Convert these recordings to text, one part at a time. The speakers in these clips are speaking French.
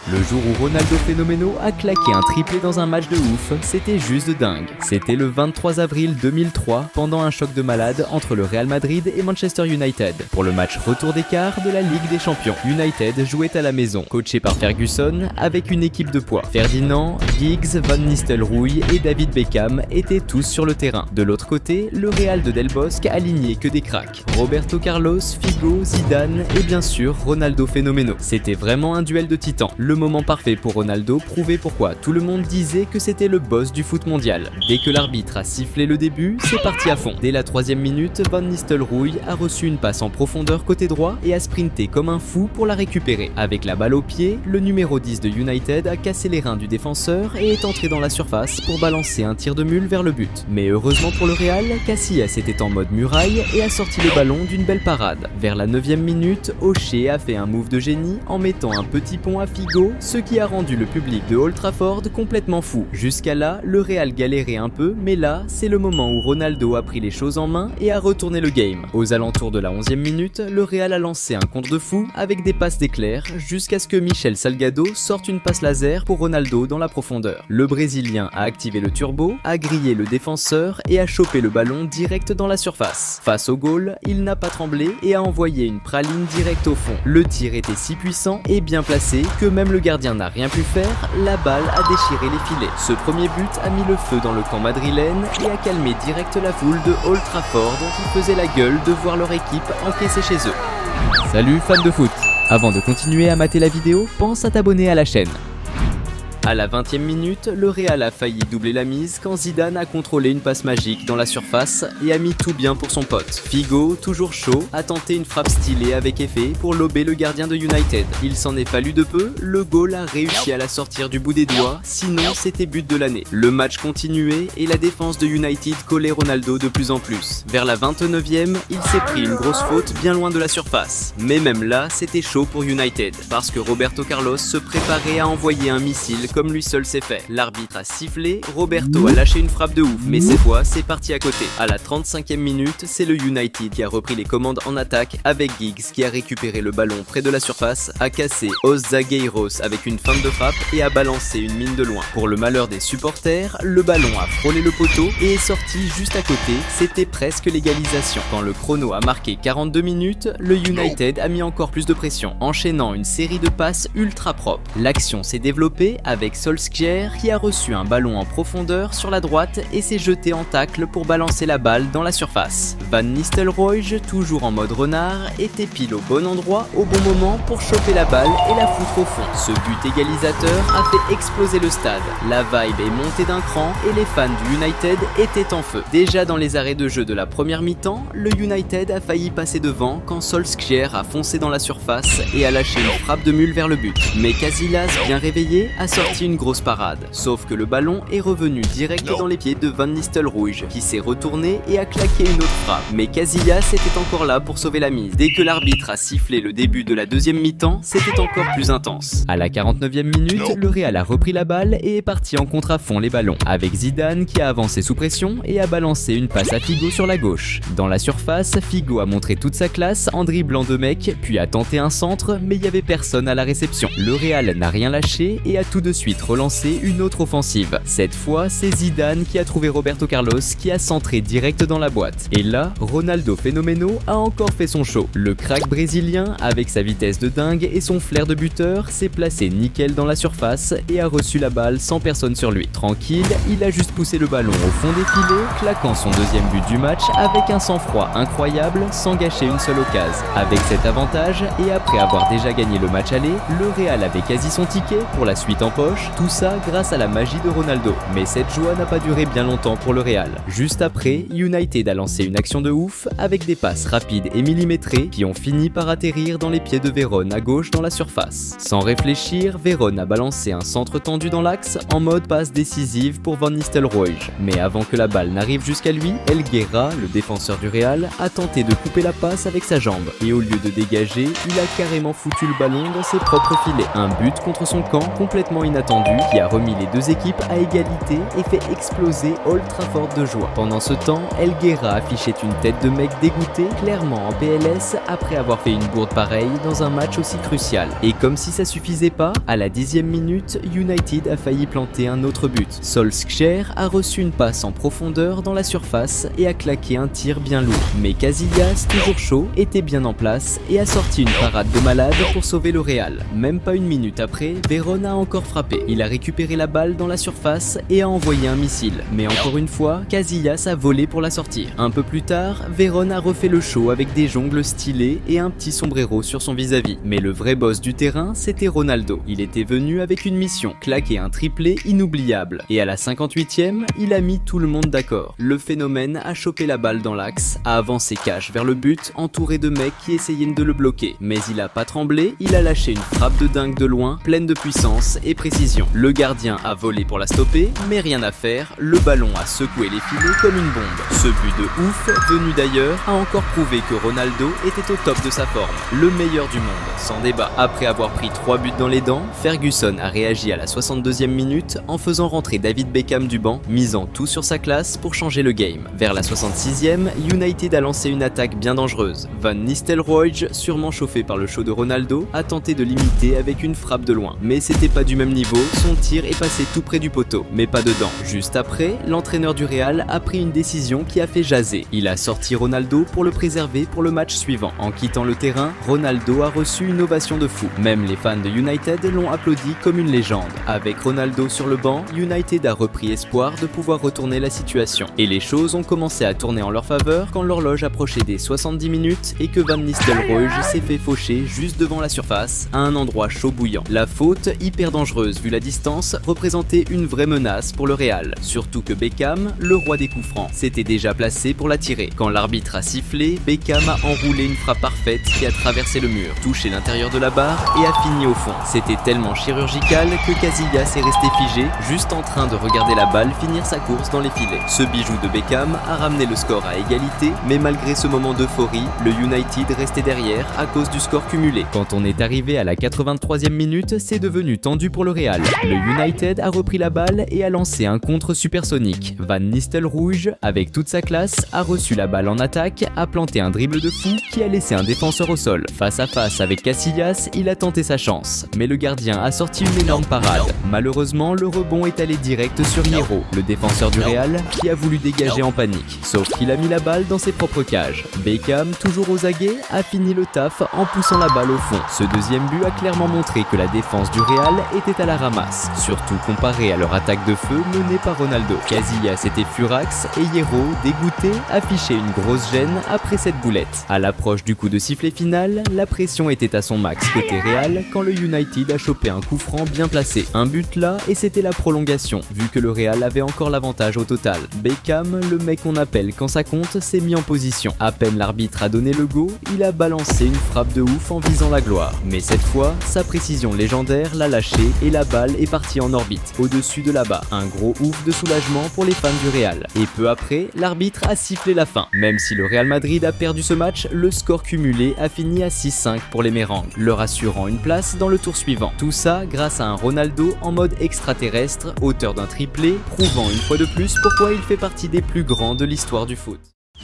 Le jour où Ronaldo Fenomeno a claqué un triplé dans un match de ouf, c'était juste de dingue. C'était le 23 avril 2003, pendant un choc de malade entre le Real Madrid et Manchester United. Pour le match retour des quarts de la Ligue des Champions, United jouait à la maison, coaché par Ferguson, avec une équipe de poids. Ferdinand, Giggs, Van Nistelrooy et David Beckham étaient tous sur le terrain. De l'autre côté, le Real de Del Bosque alignait que des cracks. Roberto Carlos, Figo, Zidane et bien sûr Ronaldo Fenomeno. C'était vraiment un duel de titans. Le moment parfait pour Ronaldo prouvait pourquoi tout le monde disait que c'était le boss du foot mondial. Dès que l'arbitre a sifflé le début, c'est parti à fond. Dès la 3e minute, Van Nistelrooy a reçu une passe en profondeur côté droit et a sprinté comme un fou pour la récupérer. Avec la balle au pied, le numéro 10 de United a cassé les reins du défenseur et est entré dans la surface pour balancer un tir de mule vers le but. Mais heureusement pour le Real, Casillas était en mode muraille et a sorti le ballon d'une belle parade. Vers la 9e minute, O'Shea a fait un move de génie en mettant un petit pont à Figo, ce qui a rendu le public de Old Trafford complètement fou. Jusqu'à là, le Real galérait un peu, mais là, c'est le moment où Ronaldo a pris les choses en main et a retourné le game. Aux alentours de la 11e minute, le Real a lancé un contre de fou avec des passes d'éclair jusqu'à ce que Michel Salgado sorte une passe laser pour Ronaldo dans la profondeur. Le Brésilien a activé le turbo, a grillé le défenseur et a chopé le ballon direct dans la surface. Face au goal, il n'a pas tremblé et a envoyé une praline directe au fond. Le tir était si puissant et bien placé que même le gardien n'a rien pu faire, la balle a déchiré les filets. Ce premier but a mis le feu dans le camp madrilène et a calmé direct la foule de Old Trafford qui faisait la gueule de voir leur équipe encaisser chez eux. Salut fans de foot! Avant de continuer à mater la vidéo, pense à t'abonner à la chaîne. À la 20e minute, le Real a failli doubler la mise quand Zidane a contrôlé une passe magique dans la surface et a mis tout bien pour son pote. Figo, toujours chaud, a tenté une frappe stylée avec effet pour lober le gardien de United. Il s'en est fallu de peu, le goal a réussi à la sortir du bout des doigts, sinon c'était but de l'année. Le match continuait et la défense de United collait Ronaldo de plus en plus. Vers la 29e, il s'est pris une grosse faute bien loin de la surface. Mais même là, c'était chaud pour United, parce que Roberto Carlos se préparait à envoyer un missile comme lui seul sait fait. L'arbitre a sifflé, Roberto a lâché une frappe de ouf, mais cette fois c'est parti à côté. À la 35e minute, c'est le United qui a repris les commandes en attaque avec Giggs qui a récupéré le ballon près de la surface, a cassé Os Zagueiros avec une feinte de frappe et a balancé une mine de loin. Pour le malheur des supporters, le ballon a frôlé le poteau et est sorti juste à côté, c'était presque l'égalisation. Quand le chrono a marqué 42 minutes, le United a mis encore plus de pression, enchaînant une série de passes ultra propres. L'action s'est développée avec Solskjaer qui a reçu un ballon en profondeur sur la droite et s'est jeté en tacle pour balancer la balle dans la surface. Van Nistelrooy, toujours en mode renard, était pile au bon endroit au bon moment pour choper la balle et la foutre au fond. Ce but égalisateur a fait exploser le stade. La vibe est montée d'un cran et les fans du United étaient en feu. Déjà dans les arrêts de jeu de la première mi-temps, le United a failli passer devant quand Solskjaer a foncé dans la surface et a lâché une frappe de mule vers le but. Mais Casillas, bien réveillé, a sorti une grosse parade, sauf que le ballon est revenu direct dans les pieds de Van Nistelrooy qui s'est retourné et a claqué une autre frappe. Mais Casillas était encore là pour sauver la mise. Dès que l'arbitre a sifflé le début de la deuxième mi-temps, c'était encore plus intense. À la 49e minute, le Real a repris la balle et est parti en contre à fond les ballons, avec Zidane qui a avancé sous pression et a balancé une passe à Figo sur la gauche. Dans la surface, Figo a montré toute sa classe en dribblant deux mecs, puis a tenté un centre, mais il n'y avait personne à la réception. Le Real n'a rien lâché et a tout de suite relancé une autre offensive. Cette fois, c'est Zidane qui a trouvé Roberto Carlos qui a centré direct dans la boîte. Et là, Ronaldo Fenomeno a encore fait son show. Le crack brésilien, avec sa vitesse de dingue et son flair de buteur, s'est placé nickel dans la surface et a reçu la balle sans personne sur lui. Tranquille, il a juste poussé le ballon au fond des filets, claquant son deuxième but du match avec un sang-froid incroyable sans gâcher une seule occasion. Avec cet avantage, et après avoir déjà gagné le match aller, le Real avait quasi son ticket pour la suite en poche, tout ça grâce à la magie de Ronaldo. Mais cette joie n'a pas duré bien longtemps pour le Real. Juste après, United a lancé une action de ouf avec des passes rapides et millimétrées qui ont fini par atterrir dans les pieds de Veron à gauche dans la surface. Sans réfléchir, Veron a balancé un centre tendu dans l'axe en mode passe décisive pour Van Nistelrooy. Mais avant que la balle n'arrive jusqu'à lui, Elguera, le défenseur du Real, a tenté de couper la passe avec sa jambe. Et au lieu de dégager, il a carrément foutu le ballon dans ses propres filets. Un but contre son camp complètement inattendu qui a remis les deux équipes à égalité et fait exploser Old Trafford de joie. Pendant ce temps, Helguera affichait une tête de mec dégoûté, clairement en PLS après avoir fait une bourde pareille dans un match aussi crucial. Et comme si ça suffisait pas, à la 10e minute, United a failli planter un autre but. Solskjaer a reçu une passe en profondeur dans la surface et a claqué un tir bien lourd. Mais Casillas, toujours chaud, était bien en place et a sorti une parade de malade pour sauver le Real. Même pas une minute après, Veron a encore frappé. Il a récupéré la balle dans la surface et a envoyé un missile. Mais encore une fois, Casillas a volé pour la sortir. Un peu plus tard, Veron a refait le show avec des jongles stylées et un petit sombrero sur son vis-à-vis. Mais le vrai boss du terrain, c'était Ronaldo. Il était venu avec une mission, claquer un triplé inoubliable. Et à la 58e, il a mis tout le monde d'accord. Le phénomène a chopé la balle dans l'axe, a avancé cash vers le but, entouré de mecs qui essayaient de le bloquer. Mais il a pas tremblé, il a lâché une frappe de dingue de loin, pleine de puissance et précision. Le gardien a volé pour la stopper, mais rien à faire, le ballon a secoué les filets comme une bombe. Ce but de ouf, venu d'ailleurs, a encore prouvé que Ronaldo était au top de sa forme. Le meilleur du monde, sans débat. Après avoir pris 3 buts dans les dents, Ferguson a réagi à la 62e minute en faisant rentrer David Beckham du banc, misant tout sur sa classe pour changer le game. Vers la 66e, United a lancé une attaque bien dangereuse. Van Nistelrooy, sûrement chauffé par le show de Ronaldo, a tenté de l'imiter avec une frappe de loin. Mais c'était pas du même niveau, son tir est passé tout près du poteau, mais pas dedans. Juste après, l'entraîneur du Real a pris une décision qui a fait jaser. Il a sorti Ronaldo pour le préserver pour le match suivant. En quittant le terrain, Ronaldo a reçu une ovation de fou. Même les fans de United l'ont applaudi comme une légende. Avec Ronaldo sur le banc, United a repris espoir de pouvoir retourner la situation. Et les choses ont commencé à tourner en leur faveur quand l'horloge approchait des 70 minutes et que Van Nistelrooy s'est fait faucher juste devant la surface, à un endroit chaud bouillant. La faute, hyper dangereuse vu la distance, représentait une vraie menace pour le Real. Surtout que Beckham, le roi des coups francs, s'était déjà placé pour la tirer. Quand l'arbitre a sifflé, Beckham a enroulé une frappe parfaite qui a traversé le mur, touché l'intérieur de la barre et a fini au fond. C'était tellement chirurgical que Casillas est resté figé, juste en train de regarder la balle finir sa course dans les filets. Ce bijou de Beckham a ramené le score à égalité, mais malgré ce moment d'euphorie, le United restait derrière à cause du score cumulé. Quand on est arrivé à la 83e minute, c'est devenu tendu pour le Real. Le United a repris la balle et a lancé un contre supersonique. Van Nistelrooy, avec toute sa classe, a reçu la balle en attaque, a planté un dribble de fou qui a laissé un défenseur au sol. Face à face avec Casillas, il a tenté sa chance, mais le gardien a sorti une énorme parade. Malheureusement, le rebond est allé direct sur Hierro, le défenseur du Real, qui a voulu dégager en panique. Sauf qu'il a mis la balle dans ses propres cages. Beckham, toujours aux aguets, a fini le taf en poussant la balle au fond. Ce deuxième but a clairement montré que la défense du Real était à la ramasse, surtout comparé à leur attaque de feu menée par Ronaldo. Casillas était furax et Hierro, dégoûté, affichait une grosse gêne après cette boulette. À l'approche du coup de sifflet final, la pression était à son max côté Real quand le United a chopé un coup franc bien placé. Un but là et c'était la prolongation, vu que le Real avait encore l'avantage au total. Beckham, le mec qu'on appelle quand ça compte, s'est mis en position. À peine l'arbitre a donné le go, il a balancé une frappe de ouf en visant la gloire. Mais cette fois, sa précision légendaire l'a lâché et la balle est partie en orbite, au-dessus de là-bas. Un gros ouf de soulagement pour les fans du Real. Et peu après, l'arbitre a sifflé la fin. Même si le Real Madrid a perdu ce match, le score cumulé a fini à 6-5 pour les Mérengues, leur assurant une place dans le tour suivant. Tout ça grâce à un Ronaldo en mode extraterrestre, auteur d'un triplé, prouvant une fois de plus pourquoi il fait partie des plus grands de l'histoire du foot.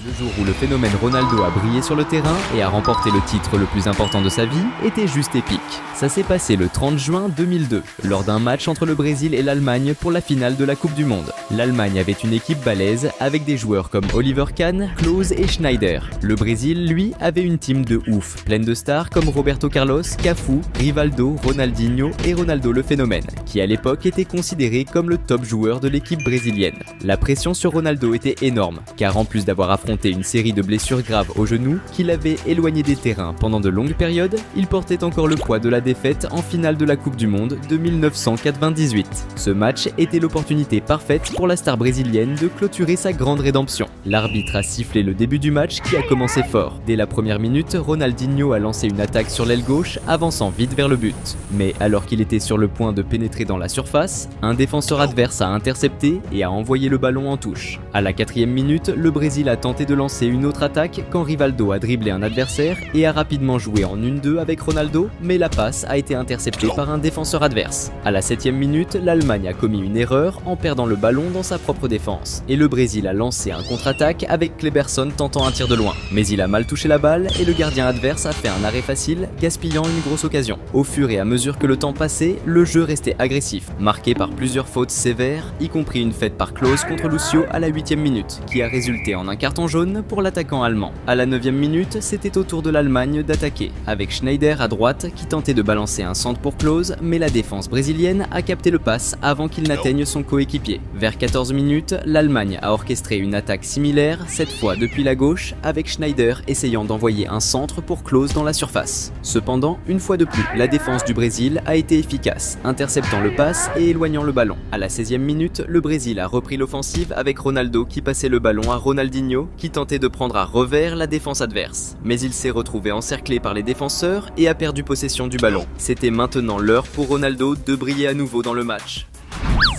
Le jour où le phénomène Ronaldo a brillé sur le terrain et a remporté le titre le plus important de sa vie était juste épique. Ça s'est passé le 30 juin 2002, lors d'un match entre le Brésil et l'Allemagne pour la finale de la Coupe du Monde. L'Allemagne avait une équipe balèze avec des joueurs comme Oliver Kahn, Klose et Schneider. Le Brésil, lui, avait une team de ouf, pleine de stars comme Roberto Carlos, Cafu, Rivaldo, Ronaldinho et Ronaldo le phénomène, qui à l'époque était considéré comme le top joueur de l'équipe brésilienne. La pression sur Ronaldo était énorme, car en plus d'avoir affronté une série de blessures graves au genou qui l'avaient éloigné des terrains pendant de longues périodes, il portait encore le poids de la défaite en finale de la Coupe du Monde de 1998. Ce match était l'opportunité parfaite pour la star brésilienne de clôturer sa grande rédemption. L'arbitre a sifflé le début du match qui a commencé fort. Dès la première minute, Ronaldinho a lancé une attaque sur l'aile gauche, avançant vite vers le but. Mais alors qu'il était sur le point de pénétrer dans la surface, un défenseur adverse a intercepté et a envoyé le ballon en touche. À la 4e minute, le Brésil a tenté tenté de lancer une autre attaque quand Rivaldo a dribblé un adversaire et a rapidement joué en 1-2 avec Ronaldo, mais la passe a été interceptée par un défenseur adverse. À la 7e minute, l'Allemagne a commis une erreur en perdant le ballon dans sa propre défense, et le Brésil a lancé un contre-attaque avec Kleberson tentant un tir de loin. Mais il a mal touché la balle et le gardien adverse a fait un arrêt facile, gaspillant une grosse occasion. Au fur et à mesure que le temps passait, le jeu restait agressif, marqué par plusieurs fautes sévères, y compris une faite par Klose contre Lucio à la 8e minute, qui a résulté en un carton jaune pour l'attaquant allemand. À la 9e minute, c'était au tour de l'Allemagne d'attaquer, avec Schneider à droite qui tentait de balancer un centre pour Klose, mais la défense brésilienne a capté le pass avant qu'il n'atteigne son coéquipier. Vers 14 minutes, l'Allemagne a orchestré une attaque similaire, cette fois depuis la gauche, avec Schneider essayant d'envoyer un centre pour Klose dans la surface. Cependant, une fois de plus, la défense du Brésil a été efficace, interceptant le pass et éloignant le ballon. À la 16e minute, le Brésil a repris l'offensive avec Ronaldo qui passait le ballon à Ronaldinho qui tentait de prendre à revers la défense adverse. Mais il s'est retrouvé encerclé par les défenseurs et a perdu possession du ballon. C'était maintenant l'heure pour Ronaldo de briller à nouveau dans le match.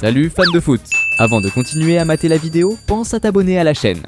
Salut fans de foot! Avant de continuer à mater la vidéo, pense à t'abonner à la chaîne.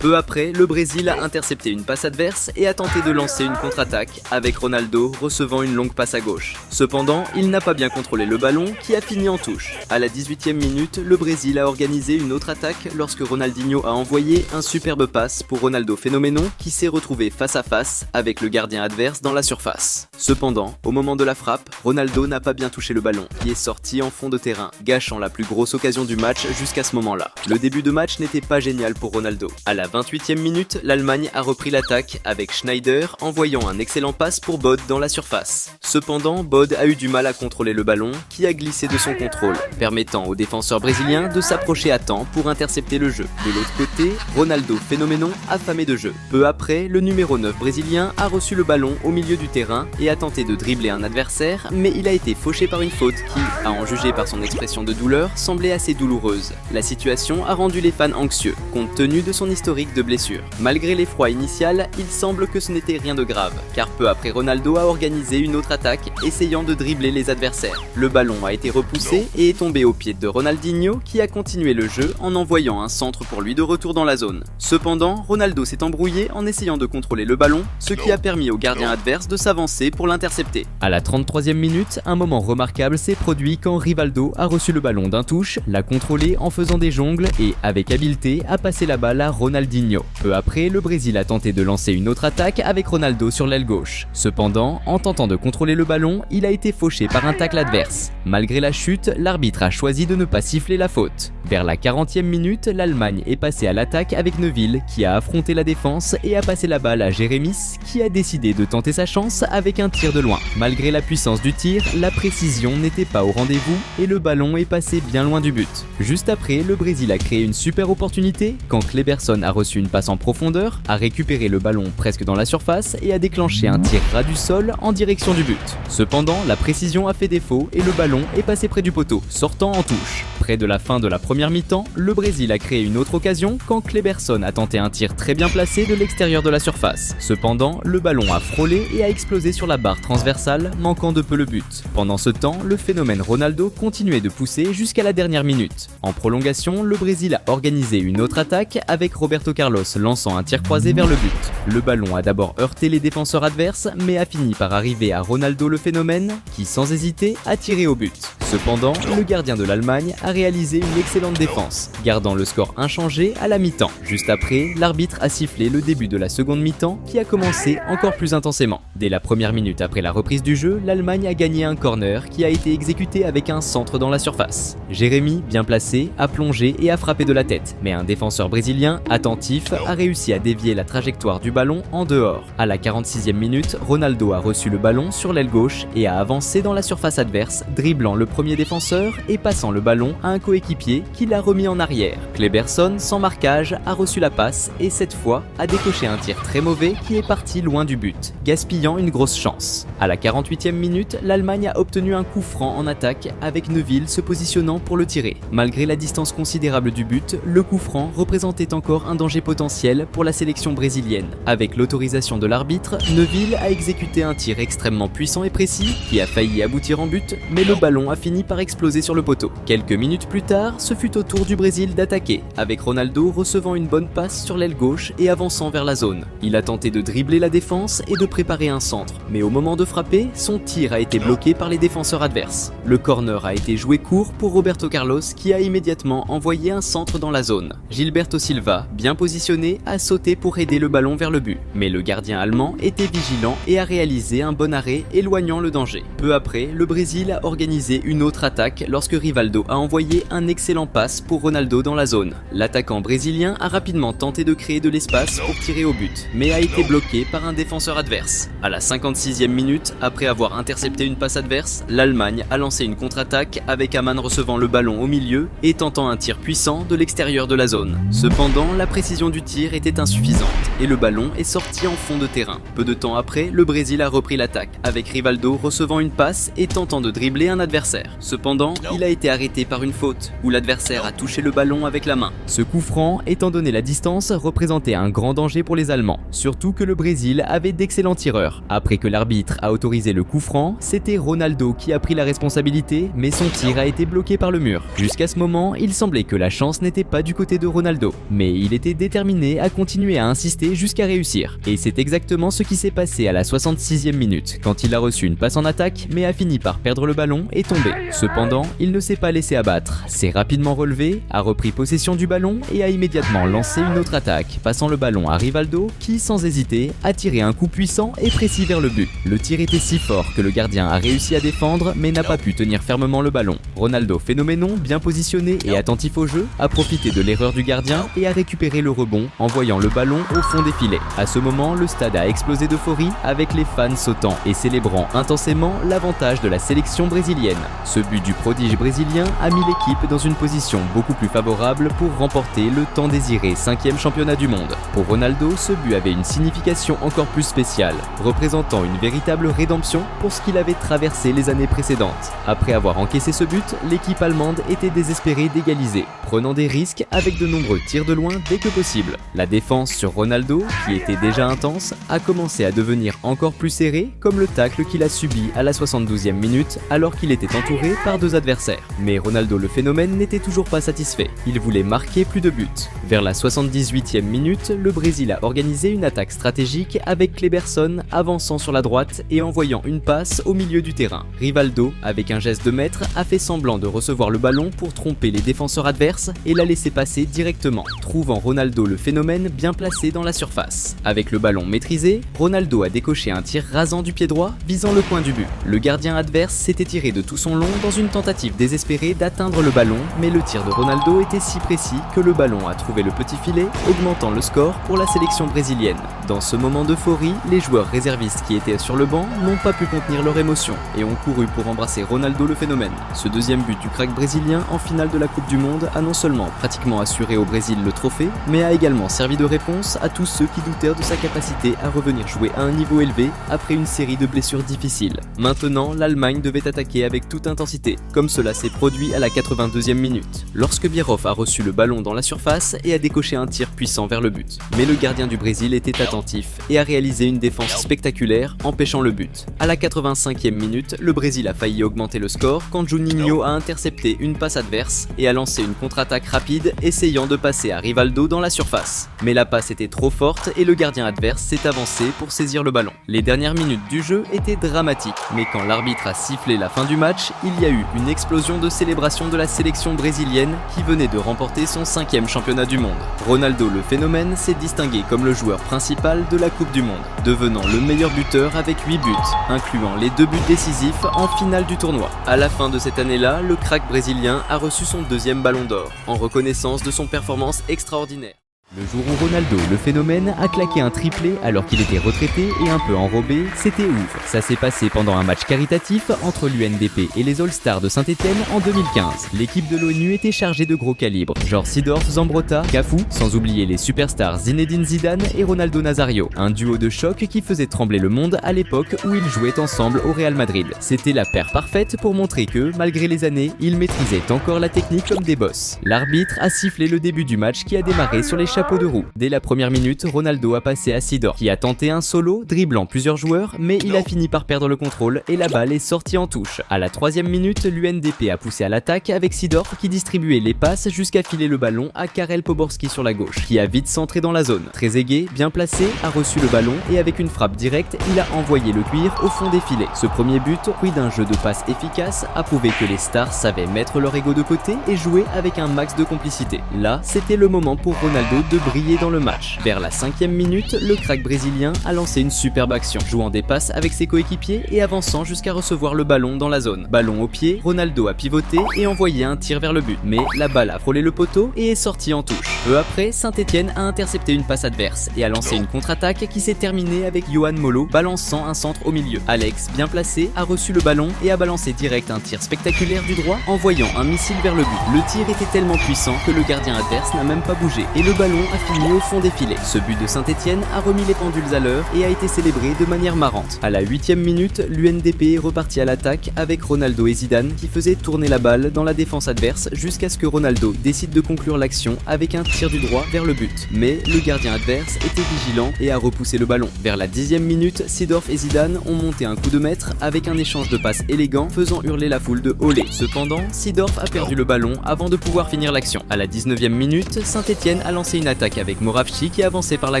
Peu après, le Brésil a intercepté une passe adverse et a tenté de lancer une contre-attaque, avec Ronaldo recevant une longue passe à gauche. Cependant, il n'a pas bien contrôlé le ballon qui a fini en touche. À la 18e minute, le Brésil a organisé une autre attaque lorsque Ronaldinho a envoyé un superbe passe pour Ronaldo Phénoménon qui s'est retrouvé face à face avec le gardien adverse dans la surface. Cependant, au moment de la frappe, Ronaldo n'a pas bien touché le ballon qui est sorti en fond de terrain, gâchant la plus grosse occasion du match jusqu'à ce moment-là. Le début de match n'était pas génial pour Ronaldo. À la 28e minute, l'Allemagne a repris l'attaque avec Schneider envoyant un excellent passe pour Bode dans la surface. Cependant, Bode a eu du mal à contrôler le ballon qui a glissé de son contrôle, permettant aux défenseurs brésiliens de s'approcher à temps pour intercepter le jeu. De l'autre côté, Ronaldo Phénoménon affamé de jeu. Peu après, le numéro 9 brésilien a reçu le ballon au milieu du terrain et a tenté de dribbler un adversaire, mais il a été fauché par une faute qui, à en juger par son expression de douleur, semblait assez douloureuse. La situation a rendu les fans anxieux, compte tenu de son historique de blessures. Malgré l'effroi initial, il semble que ce n'était rien de grave, car peu après Ronaldo a organisé une autre attaque, essayant de dribbler les adversaires. Le ballon a été repoussé et est tombé aux pieds de Ronaldinho qui a continué le jeu en envoyant un centre pour lui de retour dans la zone. Cependant, Ronaldo s'est embrouillé en essayant de contrôler le ballon, ce qui a permis au gardien adverse de s'avancer pour l'intercepter. À la 33e minute, un moment remarquable s'est produit quand Rivaldo a reçu le ballon d'un touche, l'a contrôlé en faisant des jongles et, avec habileté, a passé la balle à Ronaldinho. Peu après, le Brésil a tenté de lancer une autre attaque avec Ronaldo sur l'aile gauche. Cependant, en tentant de contrôler le ballon, il a été fauché par un tacle adverse. Malgré la chute, l'arbitre a choisi de ne pas siffler la faute. Vers la 40e minute, l'Allemagne est passée à l'attaque avec Neuville qui a affronté la défense et a passé la balle à Jérémis qui a décidé de tenter sa chance avec un tir de loin. Malgré la puissance du tir, la précision n'était pas au rendez-vous et le ballon est passé bien loin du but. Juste après, le Brésil a créé une super opportunité quand Kleberson a reçu une passe en profondeur, a récupéré le ballon presque dans la surface et a déclenché un tir ras du sol en direction du but. Cependant, la précision a fait défaut et le ballon est passé près du poteau, sortant en touche. Près de la fin de la première mi-temps, le Brésil a créé une autre occasion quand Kleberson a tenté un tir très bien placé de l'extérieur de la surface. Cependant, le ballon a frôlé et a explosé sur la barre transversale, manquant de peu le but. Pendant ce temps, le phénomène Ronaldo continuait de pousser jusqu'à la dernière minute. En prolongation, le Brésil a organisé une autre attaque avec Roberto Carlos lançant un tir croisé vers le but. Le ballon a d'abord heurté les défenseurs adverses, mais a fini par arriver à Ronaldo le phénomène, qui sans hésiter a tiré au but. Cependant, le gardien de l'Allemagne a réalisé une excellente défense, gardant le score inchangé à la mi-temps. Juste après, l'arbitre a sifflé le début de la seconde mi-temps qui a commencé encore plus intensément. Dès la première minute après la reprise du jeu, l'Allemagne a gagné un corner qui a été exécuté avec un centre dans la surface. Jérémy, bien placé, a plongé et a frappé de la tête, mais un défenseur brésilien, attentif, a réussi à dévier la trajectoire du ballon en dehors. À la 46e minute, Ronaldo a reçu le ballon sur l'aile gauche et a avancé dans la surface adverse, dribblant le premier défenseur et passant le ballon à un coéquipier qui l'a remis en arrière. Kleberson, sans marquage, a reçu la passe et cette fois a décoché un tir très mauvais qui est parti loin du but, gaspillant une grosse chance. À la 48e minute, l'Allemagne a obtenu un coup franc en attaque avec Neuville se positionnant pour le tirer. Malgré la distance considérable du but, le coup franc représentait encore un danger potentiel pour la sélection brésilienne. Avec l'autorisation de l'arbitre, Neuville a exécuté un tir extrêmement puissant et précis qui a failli aboutir en but, mais le ballon a fini finit par exploser sur le poteau. Quelques minutes plus tard, ce fut au tour du Brésil d'attaquer, avec Ronaldo recevant une bonne passe sur l'aile gauche et avançant vers la zone. Il a tenté de dribbler la défense et de préparer un centre, mais au moment de frapper, son tir a été bloqué par les défenseurs adverses. Le corner a été joué court pour Roberto Carlos qui a immédiatement envoyé un centre dans la zone. Gilberto Silva, bien positionné, a sauté pour aider le ballon vers le but, mais le gardien allemand était vigilant et a réalisé un bon arrêt éloignant le danger. Peu après, le Brésil a organisé une autre attaque lorsque Rivaldo a envoyé un excellent passe pour Ronaldo dans la zone. L'attaquant brésilien a rapidement tenté de créer de l'espace pour tirer au but, mais a été bloqué par un défenseur adverse. À la 56e minute, après avoir intercepté une passe adverse, l'Allemagne a lancé une contre-attaque avec Amann recevant le ballon au milieu et tentant un tir puissant de l'extérieur de la zone. Cependant, la précision du tir était insuffisante et le ballon est sorti en fond de terrain. Peu de temps après, le Brésil a repris l'attaque, avec Rivaldo recevant une passe et tentant de dribbler un adversaire. Cependant, il a été arrêté par une faute, où l'adversaire a touché le ballon avec la main. Ce coup franc, étant donné la distance, représentait un grand danger pour les Allemands, surtout que le Brésil avait d'excellents tireurs. Après que l'arbitre a autorisé le coup franc, c'était Ronaldo qui a pris la responsabilité, mais son tir a été bloqué par le mur. Jusqu'à ce moment, il semblait que la chance n'était pas du côté de Ronaldo, mais il était déterminé à continuer à insister jusqu'à réussir. Et c'est exactement ce qui s'est passé à la 66e minute, quand il a reçu une passe en attaque, mais a fini par perdre le ballon et tomber. Cependant, il ne s'est pas laissé abattre, s'est rapidement relevé, a repris possession du ballon et a immédiatement lancé une autre attaque, passant le ballon à Rivaldo qui, sans hésiter, a tiré un coup puissant et précis vers le but. Le tir était si fort que le gardien a réussi à défendre mais n'a pas pu tenir fermement le ballon. Ronaldo phénoménon, bien positionné et attentif au jeu, a profité de l'erreur du gardien et a récupéré le rebond, envoyant le ballon au fond des filets. À ce moment, le stade a explosé d'euphorie avec les fans sautant et célébrant intensément l'avantage de la sélection brésilienne. Ce but du prodige brésilien a mis l'équipe dans une position beaucoup plus favorable pour remporter le tant désiré 5e championnat du monde. Pour Ronaldo, ce but avait une signification encore plus spéciale, représentant une véritable rédemption pour ce qu'il avait traversé les années précédentes. Après avoir encaissé ce but, l'équipe allemande était désespérée d'égaliser, prenant des risques avec de nombreux tirs de loin dès que possible. La défense sur Ronaldo, qui était déjà intense, a commencé à devenir encore plus serrée, comme le tacle qu'il a subi à la 72e minute alors qu'il était entouré par deux adversaires. Mais Ronaldo le phénomène n'était toujours pas satisfait, il voulait marquer plus de buts. Vers la 78e minute, le Brésil a organisé une attaque stratégique avec Kleberson avançant sur la droite et envoyant une passe au milieu du terrain. Rivaldo, avec un geste de maître, a fait semblant de recevoir le ballon pour tromper les défenseurs adverses et l'a laissé passer directement, trouvant Ronaldo le phénomène bien placé dans la surface. Avec le ballon maîtrisé, Ronaldo a décoché un tir rasant du pied droit visant le coin du but. Le gardien adverse s'était tiré de tout son long dans une tentative désespérée d'atteindre le ballon, mais le tir de Ronaldo était si précis que le ballon a trouvé le petit filet, augmentant le score pour la sélection brésilienne. Dans ce moment d'euphorie, les joueurs réservistes qui étaient sur le banc n'ont pas pu contenir leur émotion et ont couru pour embrasser Ronaldo le phénomène. Ce deuxième but du crack brésilien en finale de la Coupe du Monde a non seulement pratiquement assuré au Brésil le trophée, mais a également servi de réponse à tous ceux qui doutèrent de sa capacité à revenir jouer à un niveau élevé après une série de blessures difficiles. Maintenant, l'Allemagne devait attaquer avec toute intensité, comme cela s'est produit à la 82e minute, lorsque Bierhoff a reçu le ballon dans la surface et a décoché un tir puissant vers le but. Mais le gardien du Brésil était attentif et a réalisé une défense spectaculaire, empêchant le but. À la 85e minute, le Brésil a failli augmenter le score quand Juninho a intercepté une passe adverse et a lancé une contre-attaque rapide, essayant de passer à Rivaldo dans la surface. Mais la passe était trop forte et le gardien adverse s'est avancé pour saisir le ballon. Les dernières minutes du jeu étaient dramatiques, mais quand l'arbitre a sifflé la fin du match, il y a eu une explosion de célébration de la sélection brésilienne qui venait de remporter son 5e championnat du monde. Ronaldo le phénomène s'est distingué comme le joueur principal de la Coupe du Monde, devenant le meilleur buteur avec 8 buts, incluant les 2 buts décisifs en finale du tournoi. À la fin de cette année-là, le crack brésilien a reçu son 2e ballon d'or, en reconnaissance de son performance extraordinaire. Le jour où Ronaldo, le phénomène, a claqué un triplé alors qu'il était retraité et un peu enrobé, c'était ouf. Ça s'est passé pendant un match caritatif entre l'UNDP et les All-Stars de Saint-Etienne en 2015. L'équipe de l'ONU était chargée de gros calibres, genre Seedorf, Zambrotta, Cafu, sans oublier les superstars Zinedine Zidane et Ronaldo Nazario. Un duo de choc qui faisait trembler le monde à l'époque où ils jouaient ensemble au Real Madrid. C'était la paire parfaite pour montrer que, malgré les années, ils maîtrisaient encore la technique comme des boss. L'arbitre a sifflé le début du match qui a démarré sur les chapeaux chapeau de roue. Dès la première minute, Ronaldo a passé à Seedorf, qui a tenté un solo, dribblant plusieurs joueurs, mais il a fini par perdre le contrôle et la balle est sortie en touche. À la 3e minute, l'UNDP a poussé à l'attaque avec Seedorf qui distribuait les passes jusqu'à filer le ballon à Karel Poborski sur la gauche, qui a vite centré dans la zone. Trezeguet, bien placé, a reçu le ballon et avec une frappe directe, il a envoyé le cuir au fond des filets. Ce premier but, fruit d'un jeu de passes efficace, a prouvé que les stars savaient mettre leur ego de côté et jouer avec un max de complicité. Là, c'était le moment pour Ronaldo de briller dans le match. Vers la 5e minute, le crack brésilien a lancé une superbe action, jouant des passes avec ses coéquipiers et avançant jusqu'à recevoir le ballon dans la zone. Ballon au pied, Ronaldo a pivoté et envoyé un tir vers le but, mais la balle a frôlé le poteau et est sortie en touche. Peu après, Saint-Etienne a intercepté une passe adverse et a lancé une contre-attaque qui s'est terminée avec Yohan Molo balançant un centre au milieu. Alex, bien placé, a reçu le ballon et a balancé direct un tir spectaculaire du droit, envoyant un missile vers le but. Le tir était tellement puissant que le gardien adverse n'a même pas bougé et le ballon a fini au fond des filets. Ce but de Saint-Etienne a remis les pendules à l'heure et a été célébré de manière marrante. À la 8e minute, l'UNDP est reparti à l'attaque avec Ronaldo et Zidane qui faisaient tourner la balle dans la défense adverse jusqu'à ce que Ronaldo décide de conclure l'action avec un tir du droit vers le but. Mais le gardien adverse était vigilant et a repoussé le ballon. Vers la 10e minute, Seedorf et Zidane ont monté un coup de maître avec un échange de passes élégant faisant hurler la foule de olé. Cependant, Seedorf a perdu le ballon avant de pouvoir finir l'action. À la 19e minute, Saint-Etienne a lancé une attaque avec Moravci qui avançait par la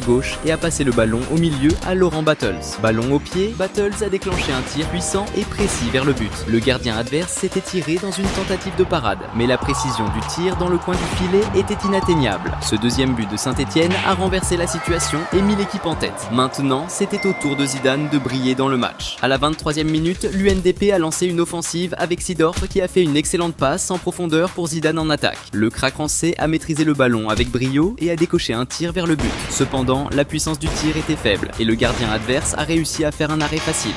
gauche et a passé le ballon au milieu à Laurent Battles. Ballon au pied, Battles a déclenché un tir puissant et précis vers le but. Le gardien adverse s'était tiré dans une tentative de parade, mais la précision du tir dans le coin du filet était inatteignable. Ce deuxième but de Saint-Etienne a renversé la situation et mis l'équipe en tête. Maintenant, c'était au tour de Zidane de briller dans le match. À la 23e minute, l'UNDP a lancé une offensive avec Seedorf qui a fait une excellente passe en profondeur pour Zidane en attaque. Le crack français a maîtrisé le ballon avec brio et a décoché un tir vers le but. Cependant, la puissance du tir était faible et le gardien adverse a réussi à faire un arrêt facile.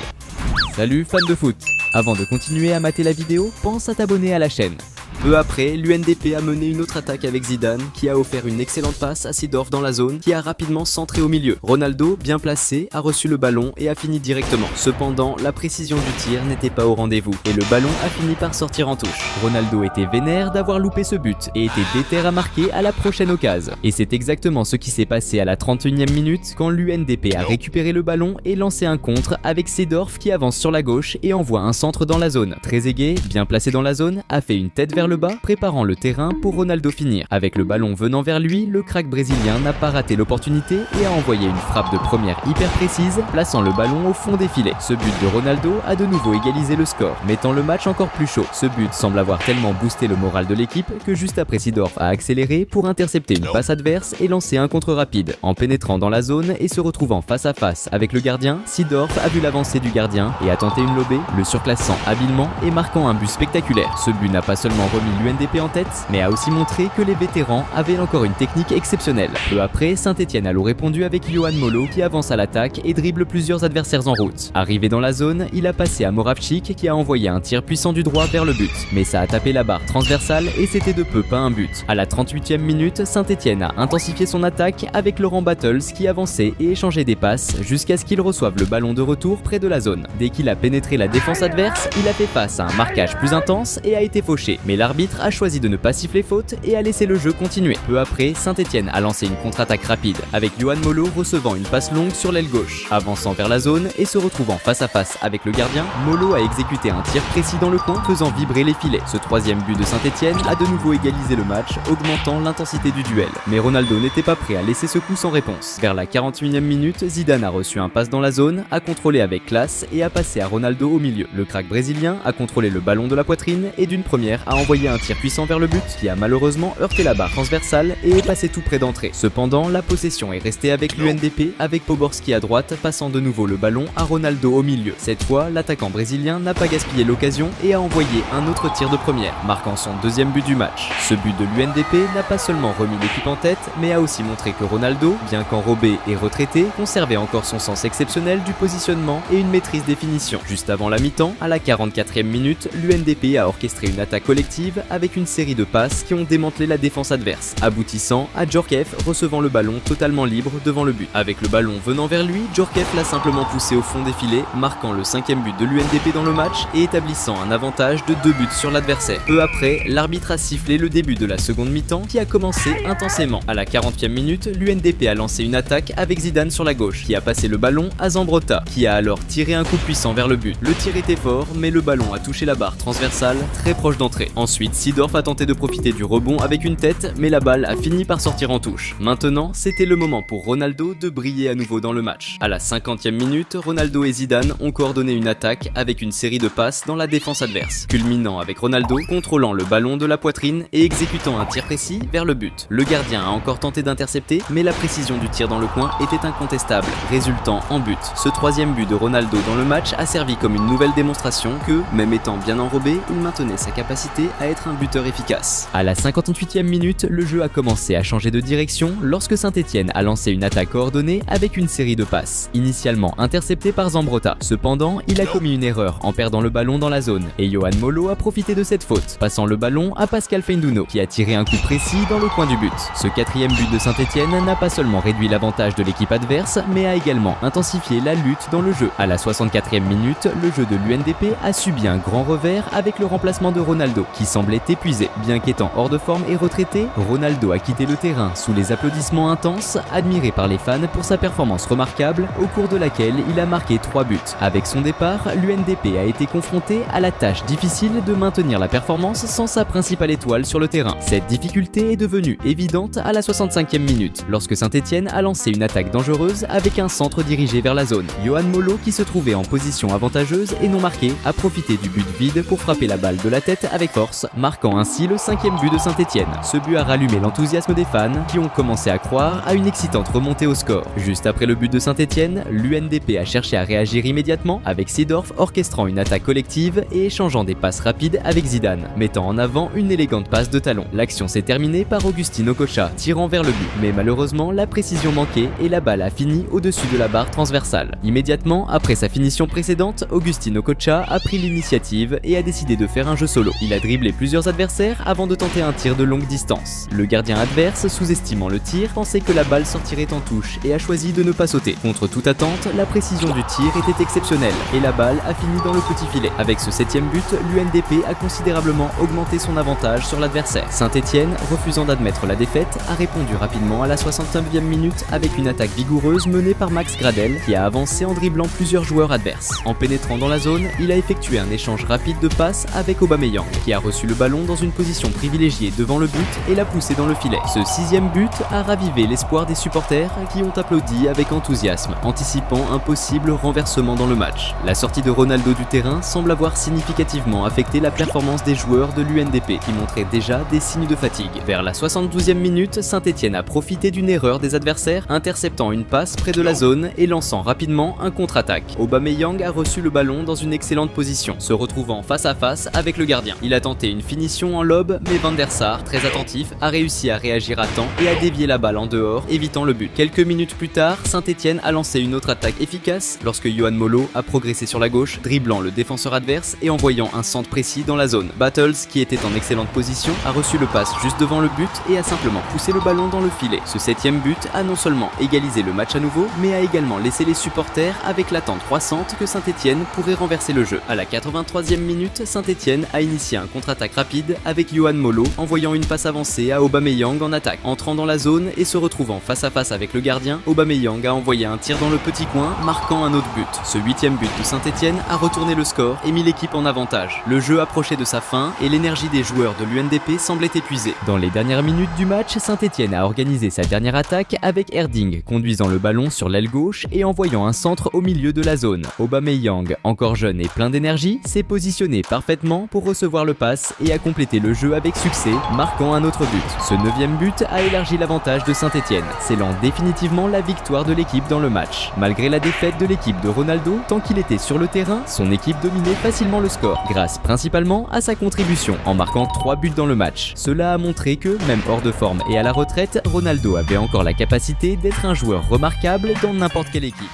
Salut fans de foot! Avant de continuer à mater la vidéo, pense à t'abonner à la chaîne. Peu après, l'UNDP a mené une autre attaque avec Zidane qui a offert une excellente passe à Seedorf dans la zone qui a rapidement centré au milieu. Ronaldo, bien placé, a reçu le ballon et a fini directement. Cependant, la précision du tir n'était pas au rendez-vous et le ballon a fini par sortir en touche. Ronaldo était vénère d'avoir loupé ce but et était déter à marquer à la prochaine occasion. Et c'est exactement ce qui s'est passé à la 31e minute quand l'UNDP a récupéré le ballon et lancé un contre avec Seedorf qui avance sur la gauche et envoie un centre dans la zone. Trezeguet, bien placé dans la zone, a fait une tête vers le bas, préparant le terrain pour Ronaldo finir. Avec le ballon venant vers lui, le crack brésilien n'a pas raté l'opportunité et a envoyé une frappe de première hyper précise, plaçant le ballon au fond des filets. Ce but de Ronaldo a de nouveau égalisé le score, mettant le match encore plus chaud. Ce but semble avoir tellement boosté le moral de l'équipe que juste après Seedorf a accéléré pour intercepter une passe adverse et lancer un contre rapide. En pénétrant dans la zone et se retrouvant face à face avec le gardien, Seedorf a vu l'avancée du gardien et a tenté une lobée, le surclassant habilement et marquant un but spectaculaire. Ce but n'a pas seulement remis l'UNDP en tête, mais a aussi montré que les vétérans avaient encore une technique exceptionnelle. Peu après, Saint-Etienne a l'eau répondu avec Yohan Molo qui avance à l'attaque et dribble plusieurs adversaires en route. Arrivé dans la zone, il a passé à Moravcik qui a envoyé un tir puissant du droit vers le but, mais ça a tapé la barre transversale et c'était de peu pas un but. À la 38e minute, Saint-Etienne a intensifié son attaque avec Laurent Battles qui avançait et échangeait des passes jusqu'à ce qu'il reçoive le ballon de retour près de la zone. Dès qu'il a pénétré la défense adverse, il a fait face à un marquage plus intense et a été fauché, mais l'arbitre a choisi de ne pas siffler faute et a laissé le jeu continuer. Peu après, Saint-Etienne a lancé une contre-attaque rapide avec Yohan Molo recevant une passe longue sur l'aile gauche. Avançant vers la zone et se retrouvant face à face avec le gardien, Molo a exécuté un tir précis dans le coin faisant vibrer les filets. Ce troisième but de Saint-Etienne a de nouveau égalisé le match, augmentant l'intensité du duel. Mais Ronaldo n'était pas prêt à laisser ce coup sans réponse. Vers la 41e minute, Zidane a reçu un passe dans la zone, a contrôlé avec classe et a passé à Ronaldo au milieu. Le crack brésilien a contrôlé le ballon de la poitrine et d'une première a envoyé un tir puissant vers le but qui a malheureusement heurté la barre transversale et est passé tout près d'entrée. Cependant, la possession est restée avec l'UNDP avec Poborski à droite passant de nouveau le ballon à Ronaldo au milieu. Cette fois, l'attaquant brésilien n'a pas gaspillé l'occasion et a envoyé un autre tir de première, marquant son deuxième but du match. Ce but de l'UNDP n'a pas seulement remis l'équipe en tête, mais a aussi montré que Ronaldo, bien qu'enrobé et retraité, conservait encore son sens exceptionnel du positionnement et une maîtrise des finitions. Juste avant la mi-temps, à la 44e minute, l'UNDP a orchestré une attaque collective collective avec une série de passes qui ont démantelé la défense adverse, aboutissant à Djorkaeff recevant le ballon totalement libre devant le but. Avec le ballon venant vers lui, Djorkaeff l'a simplement poussé au fond des filets, marquant le 5e but de l'UNDP dans le match et établissant un avantage de 2 buts sur l'adversaire. Peu après, l'arbitre a sifflé le début de la seconde mi-temps qui a commencé intensément. À la 40e minute, l'UNDP a lancé une attaque avec Zidane sur la gauche, qui a passé le ballon à Zambrotta, qui a alors tiré un coup puissant vers le but. Le tir était fort, mais le ballon a touché la barre transversale, très proche d'entrée. Ensuite, Seedorf a tenté de profiter du rebond avec une tête, mais la balle a fini par sortir en touche. Maintenant, c'était le moment pour Ronaldo de briller à nouveau dans le match. À la 50e minute, Ronaldo et Zidane ont coordonné une attaque avec une série de passes dans la défense adverse, culminant avec Ronaldo contrôlant le ballon de la poitrine et exécutant un tir précis vers le but. Le gardien a encore tenté d'intercepter, mais la précision du tir dans le coin était incontestable, résultant en but. Ce 3e but de Ronaldo dans le match a servi comme une nouvelle démonstration que, même étant bien enrobé, il maintenait sa capacité à être un buteur efficace. À la 58e minute, le jeu a commencé à changer de direction lorsque Saint-Etienne a lancé une attaque coordonnée avec une série de passes, initialement interceptée par Zambrotta. Cependant, il a commis une erreur en perdant le ballon dans la zone, et Yohan Molo a profité de cette faute, passant le ballon à Pascal Feindouno, qui a tiré un coup précis dans le coin du but. Ce 4e but de Saint-Etienne n'a pas seulement réduit l'avantage de l'équipe adverse, mais a également intensifié la lutte dans le jeu. À la 64e minute, le jeu de l'UNDP a subi un grand revers avec le remplacement de Ronaldo, qui semblait épuisé. Bien qu'étant hors de forme et retraité, Ronaldo a quitté le terrain sous les applaudissements intenses, admiré par les fans pour sa performance remarquable, au cours de laquelle il a marqué 3 buts. Avec son départ, l'UNDP a été confronté à la tâche difficile de maintenir la performance sans sa principale étoile sur le terrain. Cette difficulté est devenue évidente à la 65e minute, lorsque Saint-Etienne a lancé une attaque dangereuse avec un centre dirigé vers la zone. Yohan Molo, qui se trouvait en position avantageuse et non marqué, a profité du but vide pour frapper la balle de la tête avec force, marquant ainsi le 5e but de Saint-Etienne. Ce but a rallumé l'enthousiasme des fans qui ont commencé à croire à une excitante remontée au score. Juste après le but de Saint-Etienne, l'UNDP a cherché à réagir immédiatement avec Seedorf orchestrant une attaque collective et échangeant des passes rapides avec Zidane, mettant en avant une élégante passe de talon. L'action s'est terminée par Augustin Okocha tirant vers le but, mais malheureusement la précision manquait et la balle a fini au-dessus de la barre transversale. Immédiatement après sa finition précédente, Augustin Okocha a pris l'initiative et a décidé de faire un jeu solo. Il a dribblé plusieurs adversaires avant de tenter un tir de longue distance. Le gardien adverse, sous-estimant le tir, pensait que la balle sortirait en touche et a choisi de ne pas sauter. Contre toute attente, la précision du tir était exceptionnelle et la balle a fini dans le petit filet. Avec ce 7e but, l'UNDP a considérablement augmenté son avantage sur l'adversaire. Saint-Etienne, refusant d'admettre la défaite, a répondu rapidement à la 69e minute avec une attaque vigoureuse menée par Max Gradel qui a avancé en dribblant plusieurs joueurs adverses. En pénétrant dans la zone, il a effectué un échange rapide de passes avec Aubameyang qui a reçu le ballon dans une position privilégiée devant le but et l'a poussé dans le filet. Ce 6e but a ravivé l'espoir des supporters qui ont applaudi avec enthousiasme, anticipant un possible renversement dans le match. La sortie de Ronaldo du terrain semble avoir significativement affecté la performance des joueurs de l'UNDP qui montraient déjà des signes de fatigue. Vers la 72e minute, Saint-Etienne a profité d'une erreur des adversaires, interceptant une passe près de la zone et lançant rapidement un contre-attaque. Aubameyang a reçu le ballon dans une excellente position, se retrouvant face à face avec le gardien. Il a tenté une finition en lob, mais Van der Sar, très attentif, a réussi à réagir à temps et a dévié la balle en dehors, évitant le but. Quelques minutes plus tard, Saint-Etienne a lancé une autre attaque efficace lorsque Yohan Molo a progressé sur la gauche, dribblant le défenseur adverse et envoyant un centre précis dans la zone. Battles, qui était en excellente position, a reçu le pass juste devant le but et a simplement poussé le ballon dans le filet. Ce 7e but a non seulement égalisé le match à nouveau, mais a également laissé les supporters avec l'attente croissante que Saint-Etienne pourrait renverser le jeu. À la 83e minute, Saint-Etienne a initié un contre-attaque rapide avec Yohan Molo envoyant une passe avancée à Aubameyang en attaque. Entrant dans la zone et se retrouvant face à face avec le gardien, Aubameyang a envoyé un tir dans le petit coin, marquant un autre but. Ce 8e but de Saint-Etienne a retourné le score et mis l'équipe en avantage. Le jeu approchait de sa fin et l'énergie des joueurs de l'UNDP semblait épuisée. Dans les dernières minutes du match, Saint-Etienne a organisé sa dernière attaque avec Erding conduisant le ballon sur l'aile gauche et envoyant un centre au milieu de la zone. Aubameyang, encore jeune et plein d'énergie, s'est positionné parfaitement pour recevoir le pass et a complété le jeu avec succès, marquant un autre but. Ce 9e but a élargi l'avantage de Saint-Etienne, scellant définitivement la victoire de l'équipe dans le match. Malgré la défaite de l'équipe de Ronaldo, tant qu'il était sur le terrain, son équipe dominait facilement le score, grâce principalement à sa contribution en marquant 3 buts dans le match. Cela a montré que, même hors de forme et à la retraite, Ronaldo avait encore la capacité d'être un joueur remarquable dans n'importe quelle équipe.